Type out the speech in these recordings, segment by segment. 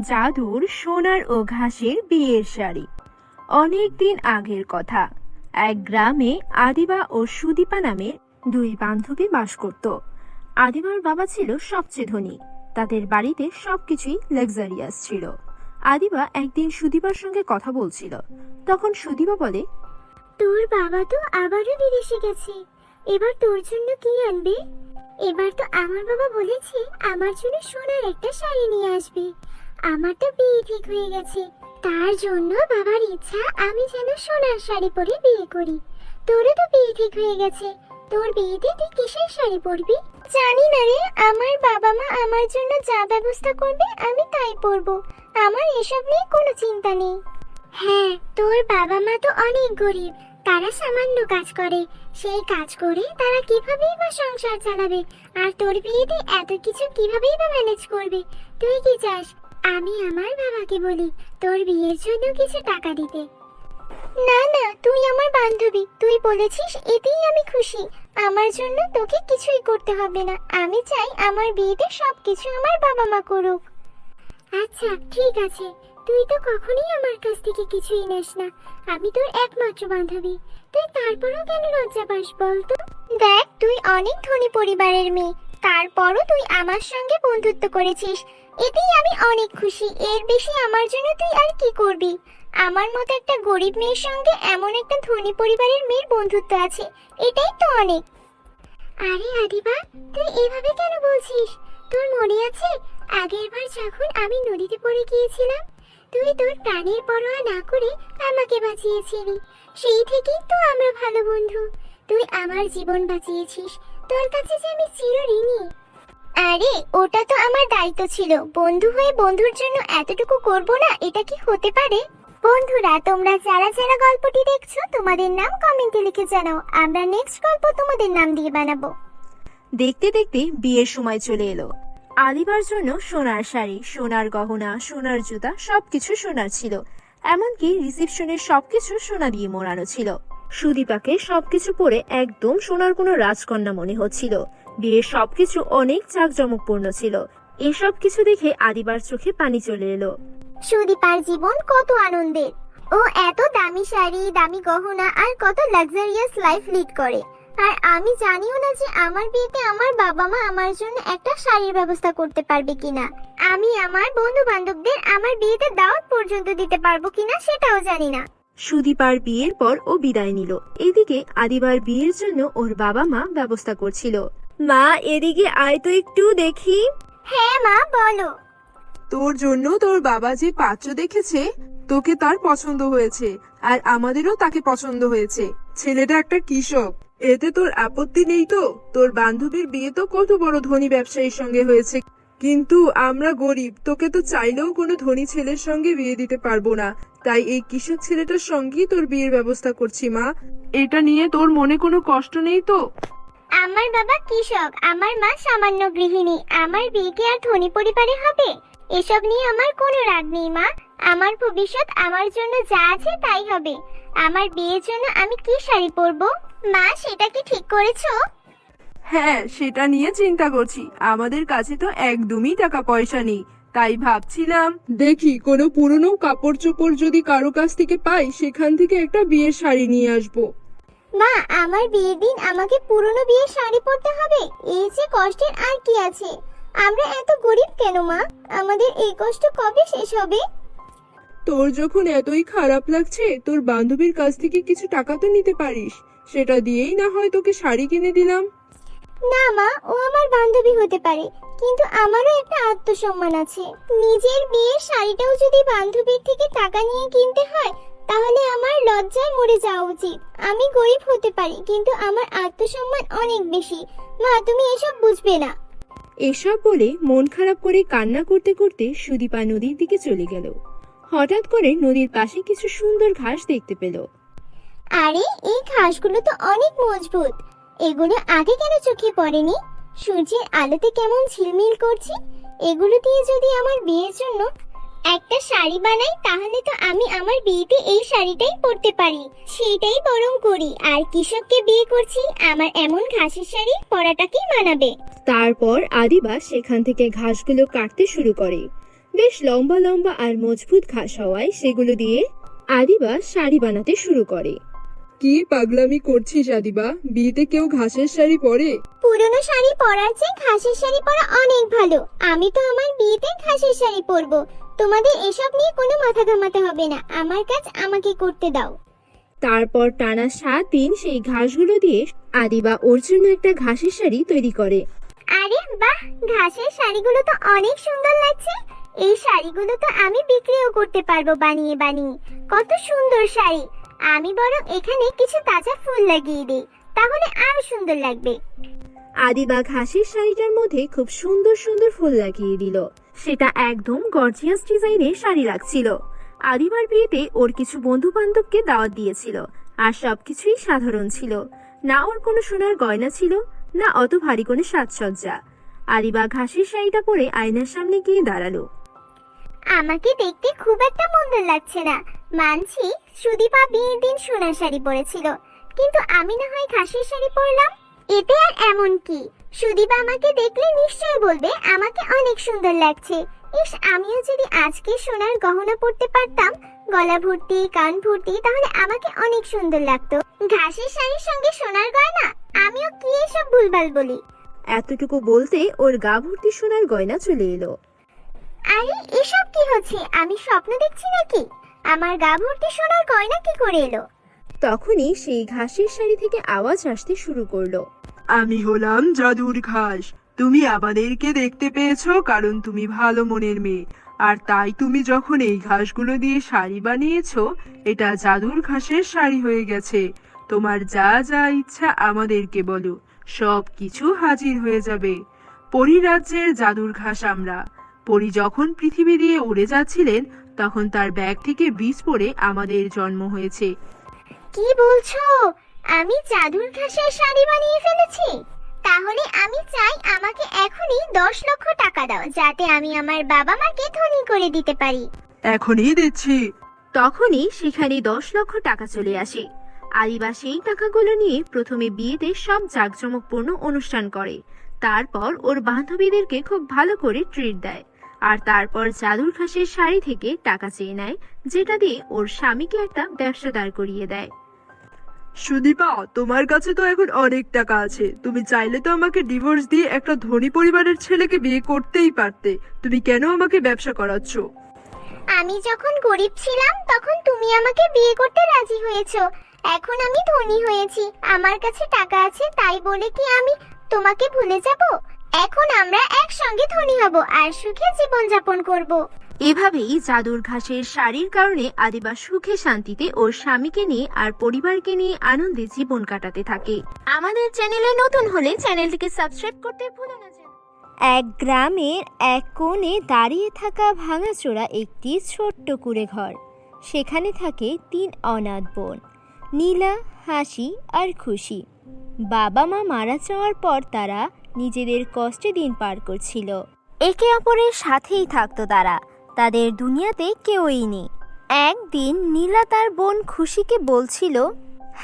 জাদুর সোনার ও ঘাসের বিয়ের শাড়ি। অনেক দিন আগের কথা। এক গ্রামে আদিবা ও সুদীপা নামের দুই বান্ধবী বাস করত। আদিবার বাবা ছিল সবচেয়ে ধনী। তাদের বাড়িতে সবকিছুই লাক্সারিয়াস ছিল। আদিবা একদিন সুদীপার সঙ্গে কথা বলছিল। তখন সুদীপা বলে, তোর বাবা তো আবারও বিদেশে গেছে, এবার তোর জন্য কি আনবে? এবার তো আমার বাবা বলেছে আমার জন্য সোনার একটা শাড়ি নিয়ে আসবে। আমার তো বিয়ে ঠিক হয়ে গেছে, তার জন্য বাবার ইচ্ছা আমি যেন সোনার শাড়ি পরে বিয়ে করি। তোরও তো বিয়ে ঠিক হয়ে গেছে, তোর বিয়েতে তুই কিসের শাড়ি পরবি? জানি না রে, আমার বাবা মা আমার জন্য যা ব্যবস্থা করবে আমি তাই পরবো। আমার এসব নিয়ে কোনো চিন্তা নেই। হ্যাঁ, তোর বাবা মা তো অনেক গরিব, তারা সামান্য কাজ করে। সেই কাজ করে তারা কিভাবেই বা সংসার চালাবে? আর তোর বিয়েতে এত কিছু কিভাবেই বা ম্যানেজ করবে? তুই কি চাস আমি আমার বাবাকে বলি তোর বিয়ের জন্য কিছু টাকা দিতে? না না, তুই আমার বান্ধবী, তুই বলেছিস এতেই আমি খুশি। আমার জন্য তোকে কিছুই করতে হবে না। আমি চাই আমার বিয়েতে সবকিছু আমার বাবা মা করুক। আচ্ছা ঠিক আছে, তুই তো কখনোই আমার কাছ থেকে কিছুই নেস না। আমি তোর একমাত্র বান্ধবী, তুই তারপরও কেন লজ্জা পাস বলতো? দেখ, তুই অনেক ধনী পরিবারের মেয়ে, তারপরও তুই আমার সঙ্গে বন্ধুত্ব করেছিস, এতেই আমি অনেক খুশি। এর বেশি আমার জন্য তুই আর কি করবি? আমার মতো একটা গরিব মেয়ের সঙ্গে এমন একটা ধনী পরিবারের মেয়ের বন্ধুত্ব আছে, এটাই তো অনেক। আরে আদিবা, তুই এভাবে কেন বলছিস? তোর মনে আছে আগের বার যখন আমি নদীতে পড়ে গিয়েছিলাম, তুই তোর প্রাণের পরোয়া না করে আমাকে বাঁচিয়েছিলি। সেই থেকেই তো আমরা ভালো বন্ধু। তুই আমার জীবন বাঁচিয়েছিস, তোর কাছে যে আমি চিরঋণী। আরে ওটা তো আমার দায়িত্ব ছিল, বন্ধু হয়ে বন্ধুর জন্য এতটুকু করব না, এটা কি হতে পারে? বন্ধুরা, তোমরা যারা যারা গল্পটি দেখছো তোমাদের নাম কমেন্টে লিখে জানাও, আমরা নেক্সট গল্প তোমাদের নাম দিয়ে বানাবো। দেখতে দেখতে বিয়ের সময় চলে এলো। আদিবার জন্য সোনার শাড়ি, সোনার গহনা, সোনার জুতা সবকিছু সোনার ছিল। এমনকি রিসেপশনের সবকিছু সোনা দিয়ে মোড়ানো ছিল। সুদীপাকে সবকিছু পরে একদম সোনার কোনো রাজকন্যা মনে হচ্ছিল। বিয়ের সবকিছু অনেক জাঁকজমকপূর্ণ ছিল। এসব কিছু দেখে আদিবার চোখে পানি চলে এলো। সুদীপার জীবন কত আনন্দের! ও এত দামি শাড়ি, দামি গহনা আর কত লাক্সারিয়াস লাইফ লিড করে। আর আমি জানিও না যে আমার বিয়েতে আমার বাবা মা আমার জন্য একটা শাড়ির ব্যবস্থা করতে পারবে কিনা। আমি আমার বন্ধু বান্ধবদের আমার বিয়েতে দাওয়াত পর্যন্ত দিতে পারবো কিনা সেটাও জানি না। সুদীপার বিয়ের পর ও বিদায় নিল। এদিকে আদিবার বিয়ের জন্য ওর বাবা মা ব্যবস্থা করছিল। মা, এদিকে আয় তো একটু দেখি। হ্যাঁ মা, বলো। তোর জন্য তোর বাবা যে পাত্র দেখেছে, তোকে তার পছন্দ হয়েছে, আর আমাদেরও তাকে পছন্দ হয়েছে। ছেলেটা একটা কৃষক, এতে তোর আপত্তি নেই তো? তোর বান্ধবীর বিয়ে তো কত বড় ধনী ব্যবসায়ীর সঙ্গে হয়েছে, কিন্তু আমরা গরিব, তোকে তো চাইলেও কোনো ধনী ছেলের সঙ্গে বিয়ে দিতে পারবো না। তাই এই কৃষক ছেলেটার সঙ্গেই তোর বিয়ের ব্যবস্থা করছি মা। এটা নিয়ে তোর মনে কোনো কষ্ট নেই তো? আমার বাবা কৃষক, আমার মা সামান্য গৃহিণী, আমার বিয়ে কি আর ধনী পরিবারে হবে? এসব নিয়ে আমার কোনো রাগ নেই মা। আমার ভবিষ্যৎ আমার জন্য যা আছে তাই হবে। আমার বিয়ের জন্য আমি কি শাড়ি পরবো? মা, সেটা কি ঠিক করেছো? হ্যাঁ, সেটা নিয়ে চিন্তা করছি। আমাদের কাছে তো একদমই টাকা পয়সা নেই, তাই ভাবছিলাম দেখি কোনো পুরনো কাপড় চোপড় যদি কারো কাছ থেকে পাই, সেখান থেকে একটা বিয়ের শাড়ি নিয়ে আসবো। মা, আমার বিয়ের দিন আমাকে পুরনো বিয়ের শাড়ি পরতে হবে? এই যে কষ্টের আর কি আছে? আমরা এত গরিব কেন মা? আমাদের এই কষ্ট কবে শেষ হবে? তোর যখন এতই খারাপ লাগছে, তোর বান্ধবীর কাছ থেকে কিছু টাকা তো নিতে পারিস, সেটা দিয়েই না হয় তোকে শাড়ি কিনে দিলাম। না মা, ও আমার বান্ধবী হতে পারে, কিন্তু আমারও একটা আত্মসম্মান আছে। নিজের বিয়ের শাড়িটাও যদি বান্ধবীর থেকে টাকা নিয়ে কিনতে হয়, তাহলে আমার লজ্জায় মরে যাওয়া উচিত। আমি গরিব হতে পারি, কিন্তু আমার আত্মসম্মান অনেক বেশি। মা, তুমি এসব বুঝবে না। এসব বলে মন খারাপ করে কান্না করতে করতে সুদীপা নদীর দিকে চলে গেল। হঠাৎ করে নদীর পাশে কিছু সুন্দর ঘাস দেখতে পেল। আরে, এই ঘাসগুলো তো অনেক মজবুত, এগুলো আগে কেন চোখে পড়েনি? সূর্যের আলোতে কেমন ঝিলমিল করছে। এগুলো দিয়ে যদি আমার বিয়ের জন্য একটা শাড়ি বানাই, তাহলে তো আমি আমার বিয়েতে এই শাড়িটাই পরতে পারি। সেটাই বরং করি। আর কৃষককে বিয়ে করছি, আমার এমন ঘাসের শাড়ি পরাটাকেই মানাবে। তারপর আদিবা সেখান থেকে ঘাসগুলো কাটতে শুরু করে। বেশ লম্বা লম্বা আর মজবুত ঘাস হওয়ায় সেগুলো দিয়ে আদিবা শাড়ি বানাতে শুরু করে। কি পাগলামি করছিস আদিবা? বিয়েতে কেউ ঘাসের শাড়ি পরে? পুরনো শাড়ি পরার চেয়ে ঘাসের শাড়ি পরা অনেক ভালো। আমি তো আমার বিয়েতে ঘাসের শাড়ি পরবো। তোমাদের এসব নিয়ে কোনো মাথা ঘামাতে হবে না, আমার কাজ আমাকে করতে দাও। তারপর টানা 7 দিন সেই ঘাসগুলো দিয়ে আদিবা ওর জন্য একটা ঘাসের শাড়ি তৈরি করে। আরে বাহ, ঘাসের শাড়িগুলো তো অনেক সুন্দর লাগছে। এই শাড়িগুলো তো আমি বিক্রিও করতে পারবো বানিয়ে বানিয়ে। কত সুন্দর শাড়ি। আমি বরং এখানে কিছু তাজা ফুল লাগিয়ে দিই, তাহলে আরো সুন্দর লাগবে। আদিবা ঘাসের শাড়িটার মধ্যে খুব সুন্দর সুন্দর ফুল লাগিয়ে দিল। সেটা একদম গর্জিয়াস ডিজাইনের শাড়ি লাগছিল। আদিবার বিয়েতে ওর কিছু বন্ধু বান্ধবকে দাওয়াত দিয়েছিল, আর সবকিছুই সাধারণ ছিল। না ওর কোনো সোনার গয়না ছিল, না অত ভারী কোনো সাজসজ্জা। আদিবা ঘাসের শাড়িটা পরে আয়নার সামনে গিয়ে দাঁড়ালো। আমাকে দেখতে খুব একটা মন্দ লাগছে না, মানছি। সুদীপা বিয়ের দিন সোনার শাড়ি পরেছিল, কিন্তু আমি না হয় ঘাসের শাড়ি পরলাম। এতে আর এমন কি? সুদীপা আমাকে দেখলে নিশ্চয়ই বলবে আমাকে অনেক সুন্দর লাগছে। ইস, আমিও যদি আজকে সোনার গহনা পরতে পারতাম, গলা ভর্তি কান ভর্তি, তাহলে আমাকে অনেক সুন্দর লাগতো। ঘাসের শাড়ির সঙ্গে সোনার গয়না, আমিও কি এসব ভুলভাল বলি। এতটুকু বলতে ওর গা ভর্তি সোনার গয়না চলে এলো। আরে এসব কি হচ্ছে? আমি স্বপ্ন দেখছি নাকি? আমার গা ভর্তি সোনার গয়না কি করে এলো? তখনই সেই ঘাসের শাড়ি থেকে আওয়াজ আসতে শুরু করলো। আমি হলাম জাদুর ঘাস। তুমি আমাদেরকে দেখতে পেয়েছো কারণ তুমি ভালো মনের মেয়ে, আর তাই তুমি যখন এই ঘাসগুলো দিয়ে শাড়ি বানিয়েছো, এটা জাদুর ঘাসের শাড়ি হয়ে গেছে। তোমার যা যা ইচ্ছা আমাদেরকে বলো, সব কিছু হাজির হয়ে যাবে। পরিরাজ্যের জাদুর ঘাস আমরা। পরি যখন পৃথিবী দিয়ে উড়ে যাচ্ছিলেন, তখন তার ব্যাগ থেকে বীজ পড়ে আমাদের জন্ম হয়েছে। কি বলছো? আমি জাদুর ঘাসের শাড়ি বানিয়ে ফেলেছি? তাহলে আমি চাই আমাকে এখনই 10 লক্ষ টাকা দাও, যাতে আমি আমার বাবা মাকে ধনী করে দিতে পারি। এখনই দিচ্ছি। তখনই সেখানে 10 লক্ষ টাকা চলে আসে। আদিবা সেই টাকাগুলো নিয়ে প্রথমে বিয়েতে সব জাঁকজমকপূর্ণ অনুষ্ঠান করে। তারপর ওর বান্ধবীদেরকে খুব ভালো করে ট্রিট দেয়, আর তারপর জাদুর ঘাসের শাড়ি থেকে টাকা চেয়ে নেয়, যেটা দিয়ে ওর স্বামীকে একটা ব্যবসা দাঁড় করিয়ে দেয়। সুদীপা, তোমার কাছে তো এখন অনেক টাকা আছে। তুমি চাইলে তো আমাকে ডিভোর্স দিয়ে একটা ধনী পরিবারের ছেলেকে বিয়ে করতেই পারতে। তুমি কেন আমাকে ব্যবসা করাচ্ছ? আমি যখন গরিব ছিলাম তখন তুমি আমাকে বিয়ে করতে রাজি হয়েছো। এখন আমি ধনী হয়েছি, আমার কাছে টাকা আছে, তাই বলে কি আমি তোমাকে ভুলে যাব? এখন আমরা একসঙ্গে ধনী হব আর সুখে জীবন যাপন করব। এভাবেই জাদুর ঘাসের শাড়ির কারণে আদিবা সুখে শান্তিতে ওর স্বামীকে নিয়ে আর পরিবারকে নিয়ে আনন্দে জীবন কাটাতে থাকে। আমাদের চ্যানেলে নতুন হলে চ্যানেলটিকে সাবস্ক্রাইব করতে ভুলো না যেন। এক গ্রামের এক কোণে দাঁড়িয়ে থাকা ভাঙাচোরা একটি ছোট্ট কুঁড়ে ঘর। সেখানে থাকে 3 অনাথ বোন, নীলা, হাসি আর খুশি। বাবা মা মারা যাওয়ার পর তারা নিজেদের কষ্টে দিন পার করছিল। একে অপরের সাথেই থাকতো তারা, তাদের দুনিয়াতে কেউই নেই। একদিন নীলা তার বোন খুশিকে বলছিল,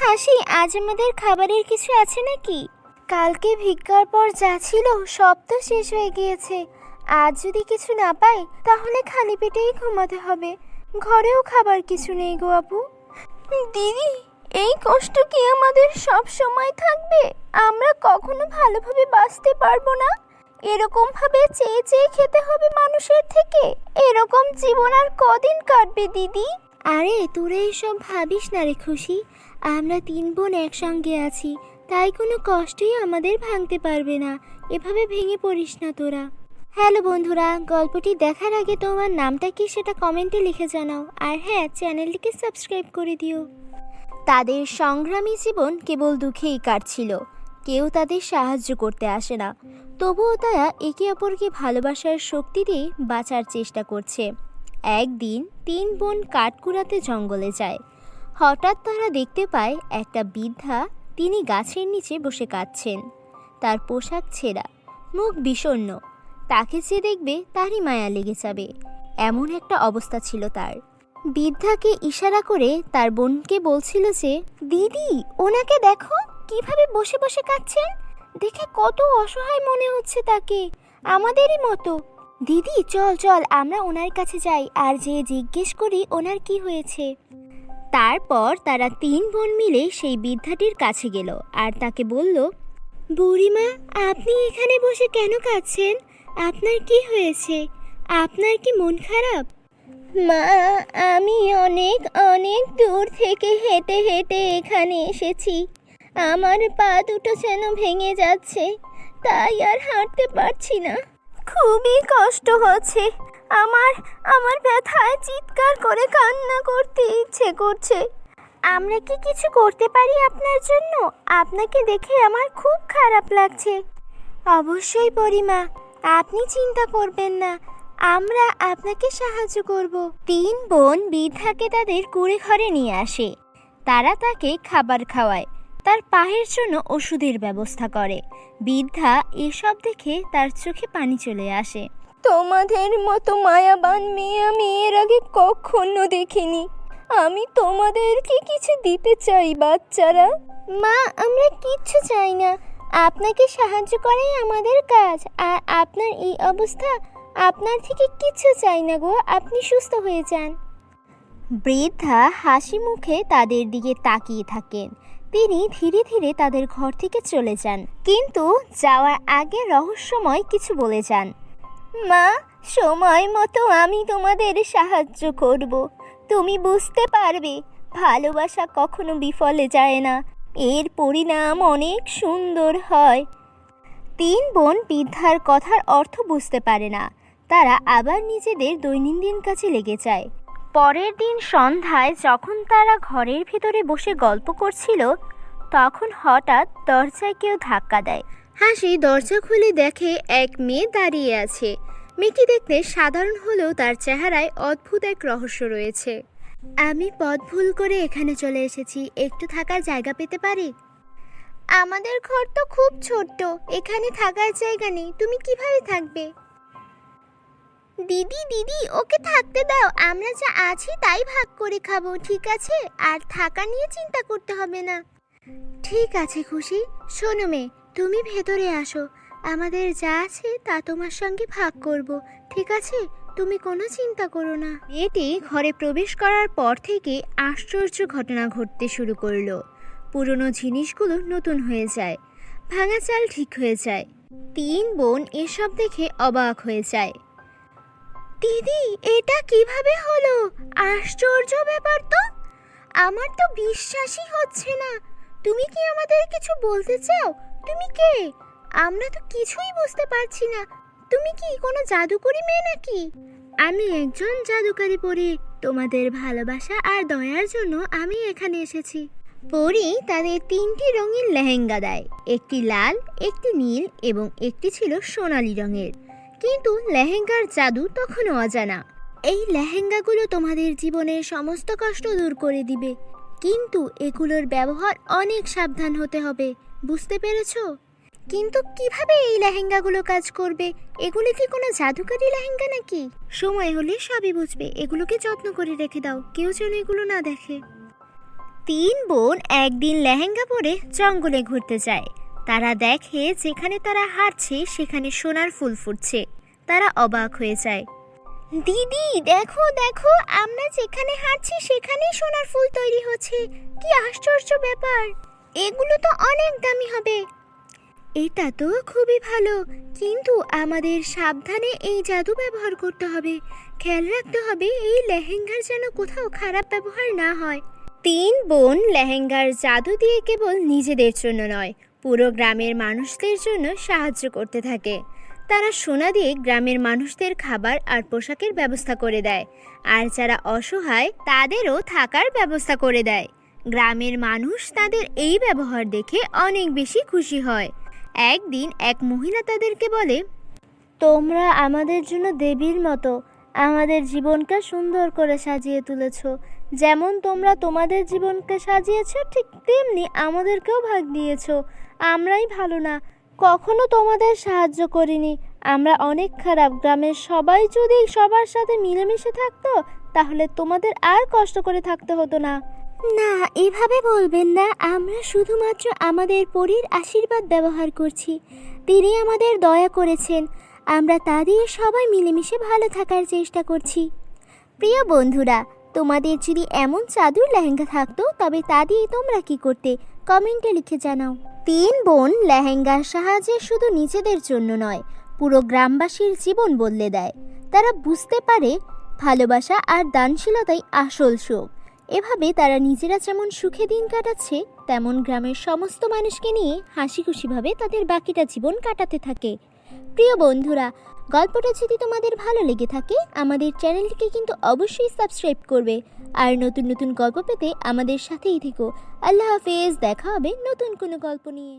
হাসি, আজ আমাদের খাবারের কিছু আছে নাকি? কালকে ভিক্ষার পর যা ছিল সব তো শেষ হয়ে গিয়েছে। আজ যদি কিছু না পাই তাহলে খালি পেটেই ঘুমাতে হবে। ঘরেও খাবার কিছু নেই গো আপু। দিদি, এই কষ্ট কি আমাদের সব সময় থাকবে? আমরা কখনো ভালোভাবে বাঁচতে পারবো না। এরকম ভাবে চেয়ে চেয়ে খেতে হবে মানুষের থেকে। এরকম জীবন আর কদিন কাটবে দিদি? আরে তোরা এসব ভাবিস না রে খুশি। আমরা 3 বোন একসঙ্গে আছি, তাই কোনো কষ্টই আমাদের ভাঙতে পারবে না। এভাবে ভেঙে পড়িস না তোরা। হ্যালো বন্ধুরা, গল্পটি দেখার আগে তোমার নামটা কি সেটা কমেন্টে লিখে জানাও, আর হ্যাঁ, চ্যানেলটিকে সাবস্ক্রাইব করে দিও। তাদের সংগ্রামী জীবন কেবল দুঃখেই কাটছিল। কেউ তাদের সাহায্য করতে আসে না, তবুও তারা একে অপরকে ভালোবাসার শক্তি দিয়ে বাঁচার চেষ্টা করছে। একদিন 3 বোন কাঠ কুড়াতে জঙ্গলে যায়। হঠাৎ তারা দেখতে পায় একটা বৃদ্ধা, তিনি গাছের নিচে বসে কাঁদছেন। তার পোশাক ছেঁড়া, মুখ বিষণ্ণ। তাকে যে দেখবে তারই মায়া লেগে যাবে, এমন একটা অবস্থা ছিল তার। বৃদ্ধাকে ইশারা করে তার বোনকে বলছিল যে, দিদি, ওনাকে দেখো কিভাবে বসে বসে কাঁদছেন। দেখে কত অসহায় মনে হচ্ছে তাকে, আমাদেরই মতো। দিদি চল চল আমরা ওনার কাছে যাই আর যে জিজ্ঞেস করি ওনার কি হয়েছে। তারপর তারা 3 বোন মিলে সেই বৃদ্ধাটির কাছে গেল আর তাকে বলল, বুড়িমা, আপনি এখানে বসে কেন কাঁদছেন? আপনার কি হয়েছে? আপনার কি মন খারাপ? মা, আমি অনেক অনেক দূর থেকে হেঁটে হেঁটে এখানে এসেছি। আমার পা দুটো যেন ভেঙে যাচ্ছে, তাই আর হাঁটতে পারছি না। খুবই কষ্ট হচ্ছে আমার। আমার ব্যথায় চিৎকার করে কান্না করতে ইচ্ছে করছে। আমরা কি কিছু করতে পারি আপনার জন্য? আপনাকে দেখে আমার খুব খারাপ লাগছে। অবশ্যই বুড়িমা, আপনি চিন্তা করবেন না, আমরা আপনাকে সাহায্য করব। 3 বোন বৃদ্ধাকে তাদের কুঁড়ে ঘরে নিয়ে আসে। তারা তাকে খাবার খাওয়ায়, তার পায়ের জন্য ওষুধের ব্যবস্থা করে। বৃদ্ধা এসব দেখে তার চোখে পানি চলে আসে। তোমাদের মতো মায়াবান মেয়ে আমি এর আগে কখনো দেখিনি। আমি তোমাদেরকে কিছু দিতে চাই বাচ্চারা। মা, আমরা কিচ্ছু চাই না, আপনাকে সাহায্য করাই আমাদের কাজ। আর আপনার এই অবস্থা, আপনার থেকে কিছু চাই না গো, আপনি সুস্থ হয়ে যান। বৃদ্ধা হাসি মুখে তাদের দিকে তাকিয়ে থাকেন। তিনি ধীরে ধীরে তাদের ঘর থেকে চলে যান, কিন্তু যাওয়ার আগে রহস্যময় কিছু বলে যান। মা, সময় মতো আমি তোমাদের সাহায্য করব। তুমি বুঝতে পারবে, ভালোবাসা কখনো বিফলে যায় না, এর পরিণাম অনেক সুন্দর হয়। 3 বোন বৃদ্ধার কথার অর্থ বুঝতে পারে না। তারা আবার নিজেদের দৈনন্দিন কাজে লেগে যায়। পরের দিন সন্ধ্যায় যখন তারা ঘরের ভিতরে বসে গল্প করছিল, তখন হঠাৎ দরজায় কেউ ধাক্কা দেয়। হাসি দরজা খুলে দেখে এক মেয়ে দাঁড়িয়ে আছে। মেয়েটি দেখতে সাধারণ হলেও তার চেহারায় অদ্ভুত এক রহস্য রয়েছে। আমি পথ ভুল করে এখানে চলে এসেছি, একটু থাকার জায়গা পেতে পারি? আমাদের ঘর তো খুব ছোট্ট, এখানে থাকার জায়গা নেই, তুমি কিভাবে থাকবে? দিদি দিদি, ওকে থাকতে দাও, আমরা যা আছি তাই ভাগ করে খাবো, ঠিক আছে? আর থাকা নিয়ে চিন্তা করতে হবে না। ঠিক আছে খুশি। শোনো মেয়ে, তুমি ভেতরে আসো, আমাদের যা আছে তা তোমার সঙ্গে ভাগ করব, ঠিক আছে? তুমি কোনো চিন্তা করো না। মেয়েটি ঘরে প্রবেশ করার পর থেকে আশ্চর্য ঘটনা ঘটতে শুরু করলো। পুরনো জিনিসগুলো নতুন হয়ে যায়, ভাঙা চাল ঠিক হয়ে যায়। 3 বোন এসব দেখে অবাক হয়ে যায়। দিদি, এটা কিভাবে হলো? আশ্চর্য ব্যাপার তো, আমার তো বিশ্বাসই হচ্ছে না। তুমি কি আমাদের কিছু বলতে চাও? তুমি কে? আমরা তো কিছুই বুঝতে পারছি না। তুমি কি কোনো জাদুকরি মেয়ে নাকি? আমি একজন জাদুকরি পরী, তোমাদের ভালোবাসা আর দয়ার জন্য আমি এখানে এসেছি। পরী তাদের 3টি রঙিন লেহেঙ্গা দেয়, একটি লাল, একটি নীল এবং একটি ছিল সোনালী রঙের। কিন্তু লেহেঙ্গার জাদু তখনও অজানা। এই লেহেঙ্গাগুলো তোমাদের জীবনের সমস্ত কষ্ট দূর করে দিবে, কিন্তু এগুলোর ব্যবহার অনেক সাবধান হতে হবে, বুঝতে পেরেছো? কিন্তু কিভাবে এই লেহেঙ্গাগুলো কাজ করবে? এগুলি কি কোনো জাদুকরি লেহেঙ্গা নাকি? সময় হলে সবই বুঝবে, এগুলোকে যত্ন করে রেখে দাও, কেউ যেন এগুলো না দেখে। 3 বোন একদিন লেহেঙ্গা পরে জঙ্গলে ঘুরতে যায়। তারা দেখে যেখানে তারা হাঁটছে সেখানে সোনার ফুল ফুটছে। তারা অবাক হয়ে যায়। দিদি দেখো দেখো, আমরা যেখানে হাঁটছি সেখানেই সোনার ফুল তৈরি হচ্ছে। কি আশ্চর্য ব্যাপার! এগুলো তো অনেক দামি হবে। এটা তো খুবই ভালো, কিন্তু আমাদের সাবধানে এই জাদু ব্যবহার করতে হবে। খেয়াল রাখতে হবে এই লেহেঙ্গার যেন কোথাও খারাপ ব্যবহার না হয়। 3 বোন লেহেঙ্গার জাদু দিয়ে কেবল নিজেদের জন্য নয়, পুরো গ্রামের মানুষদের জন্য সাহায্য করতে থাকে। তারা সোনা দিয়ে গ্রামের মানুষদের খাবার আর পোশাকের ব্যবস্থা করে দেয়, আর যারা অসহায় তাদেরও থাকার ব্যবস্থা করে দেয়। গ্রামের মানুষ তাদের এই ব্যবহার দেখে অনেক বেশি খুশি হয়। একদিন এক মহিলা তাদেরকে বলে, তোমরা আমাদের জন্য দেবীর মতো, আমাদের জীবনকে সুন্দর করে সাজিয়ে তুলেছ। যেমন তোমরা তোমাদের জীবনকে সাজিয়েছ, ঠিক তেমনি আমাদেরকেও ভাগ দিয়েছ। আমরাই ভালো না, কখনো তোমাদের সাহায্য করিনি, আমরা অনেক খারাপ। গ্রামের সবাই যদি সবার সাথে মিলেমিশে থাকতো, তাহলে তোমাদের আর কষ্ট করে থাকতে হতো না। না, এভাবে বলবেন না, আমরা শুধুমাত্র আমাদের পরীর আশীর্বাদ ব্যবহার করছি। তিনি আমাদের দয়া করেছেন, আমরা তা দিয়ে সবাই মিলেমিশে ভালো থাকার চেষ্টা করছি। প্রিয় বন্ধুরা, তোমাদের যদি এমন চাদর লেহেঙ্গা থাকতো তবে তা দিয়ে তোমরা কি করতে কমেন্টে লিখে জানাও। 3 বোন লেহেঙ্গার সাহায্যে শুধু নিজেদের জন্য নয়, পুরো গ্রামবাসীর জীবন বদলে দেয়। তারা বুঝতে পারে ভালোবাসা আর দানশীলতাই আসল সুখ। এভাবে তারা নিজেরা যেমন সুখে দিন কাটাচ্ছে, তেমন গ্রামের সমস্ত মানুষকে নিয়ে হাসি খুশিভাবে তাদের বাকিটা জীবন কাটাতে থাকে। প্রিয় বন্ধুরা, গল্পটা যদি তোমাদের ভালো লেগে থাকে আমাদের চ্যানেলটিকে কিন্তু অবশ্যই সাবস্ক্রাইব করবে। আর নতুন নতুন গল্প পেতে আমাদের সাথেই থেকো। আল্লাহ হাফেজ, দেখা হবে নতুন কোনো গল্প নিয়ে।